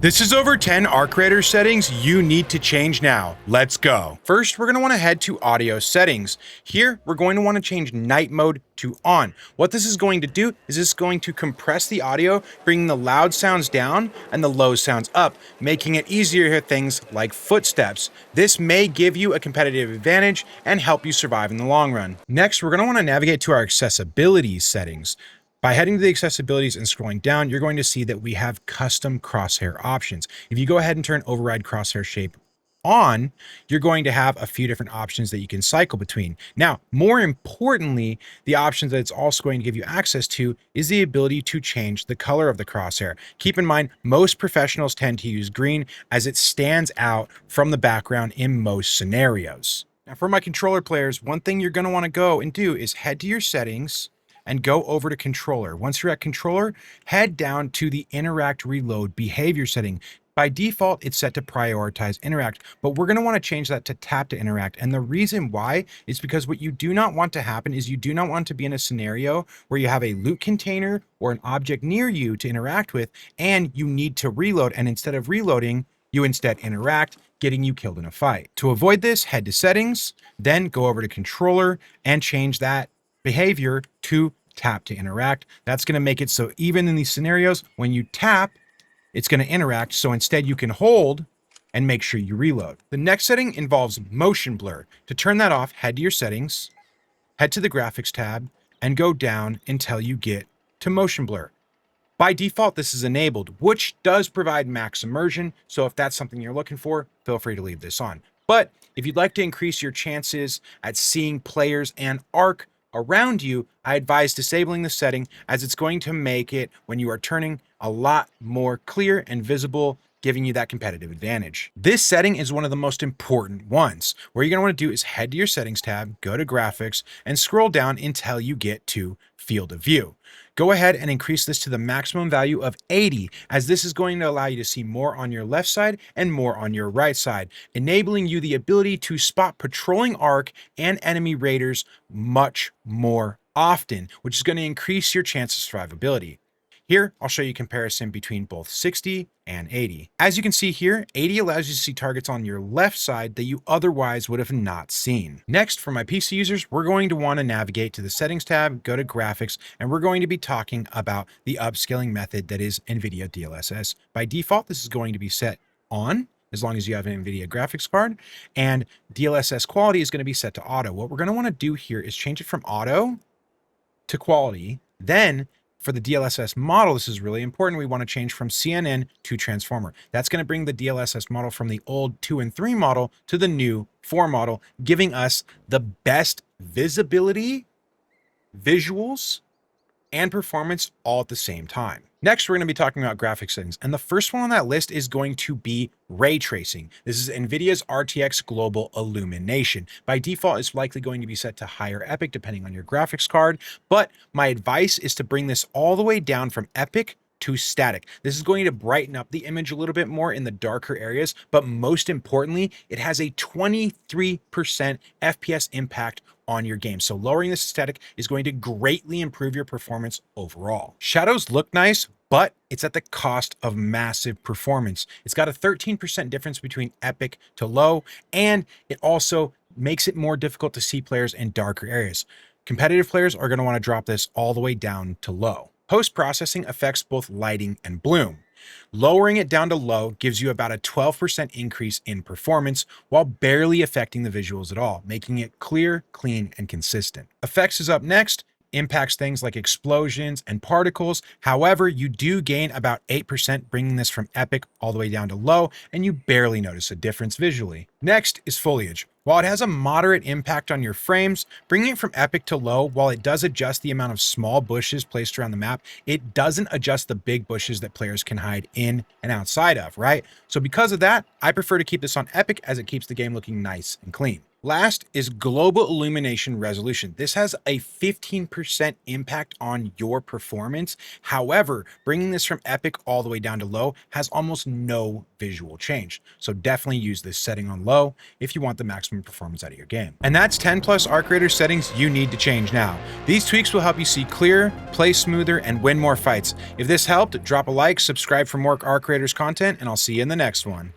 This is over 10 art creator settings you need to change now. Let's go. First, we're going to want to head to audio settings. Here, we're going to want to change night mode to on. What this is going to do is this is going to compress the audio, bringing the loud sounds down and the low sounds up, making it easier to hear things like footsteps. This may give you a competitive advantage and help you survive in the long run. Next, we're going to want to navigate to our accessibility settings. By heading to the accessibilities and scrolling down, you're going to see that we have custom crosshair options. If you go ahead and turn override crosshair shape on, you're going to have a few different options that you can cycle between. Now, more importantly, the options that it's also going to give you access to is the ability to change the color of the crosshair. Keep in mind, most professionals tend to use green as it stands out from the background in most scenarios. Now, for my controller players, one thing you're going to want to go and do is head to your settings and go over to controller. Once you're at controller, head down to the interact reload behavior setting. By default, it's set to prioritize interact, but we're going to want to change that to tap to interact. And the reason why is because what you do not want to happen is you do not want to be in a scenario where you have a loot container or an object near you to interact with, and you need to reload. And instead of reloading, you instead interact, getting you killed in a fight. To avoid this, head to settings, then go over to controller and change that behavior to tap to interact. That's going to make it so even in these scenarios, when you tap, it's going to interact. So instead you can hold and make sure you reload. The next setting involves motion blur. To turn that off, head to your settings, head to the graphics tab, and go down until you get to motion blur. By default, this is enabled, which does provide max immersion. So if that's something you're looking for, feel free to leave this on. But if you'd like to increase your chances at seeing players and arc around you, I advise disabling the setting, as it's going to make it, when you are turning, a lot more clear and visible, giving you that competitive advantage. This setting is one of the most important ones. What you're going to want to do is head to your settings tab, go to graphics, and scroll down until you get to field of view. Go ahead and increase this to the maximum value of 80, as this is going to allow you to see more on your left side and more on your right side, enabling you the ability to spot patrolling arc and enemy raiders much more often, which is going to increase your chance of survivability. Here, I'll show you a comparison between both 60 and 80. As you can see here, 80 allows you to see targets on your left side that you otherwise would have not seen. Next, for my PC users, we're going to want to navigate to the settings tab, go to graphics, and we're going to be talking about the upscaling method that is NVIDIA DLSS. By default, this is going to be set on, as long as you have an NVIDIA graphics card, and DLSS quality is going to be set to auto. What we're going to want to do here is change it from auto to quality. Then for the DLSS model, this is really important. We want to change from CNN to transformer. That's going to bring the DLSS model from the old 2 and 3 model to the new 4 model, giving us the best visibility, visuals, and performance all at the same time. Next, we're going to be talking about graphics settings, and the first one on that list is going to be ray tracing. This is NVIDIA's RTX Global Illumination. By default, it's likely going to be set to higher epic depending on your graphics card, but my advice is to bring this all the way down from epic to static. This is going to brighten up the image a little bit more in the darker areas, but most importantly, it has a 23% FPS impact on your game. So lowering this to static is going to greatly improve your performance overall. Shadows look nice, but it's at the cost of massive performance. It's got a 13% difference between epic to low, and it also makes it more difficult to see players in darker areas. Competitive players are going to want to drop this all the way down to low. Post-processing affects both lighting and bloom. Lowering it down to low gives you about a 12% increase in performance while barely affecting the visuals at all, making it clear, clean, and consistent. Effects is up next. Impacts things like explosions and particles. However, you do gain about 8% bringing this from epic all the way down to low, and you barely notice a difference visually. Next is foliage. While it has a moderate impact on your frames, bringing it from epic to low, while it does adjust the amount of small bushes placed around the map, it doesn't adjust the big bushes that players can hide in and outside of, right? So because of that, I prefer to keep this on epic, as it keeps the game looking nice and clean. Last is global illumination resolution. This has a 15% impact on your performance. However, bringing this from epic all the way down to low has almost no visual change. So definitely use this setting on low if you want the maximum performance out of your game. And that's 10 plus Arc Creator settings you need to change now. These tweaks will help you see clearer, play smoother, and win more fights. If this helped, drop a like, subscribe for more Arc Creators content, and I'll see you in the next one.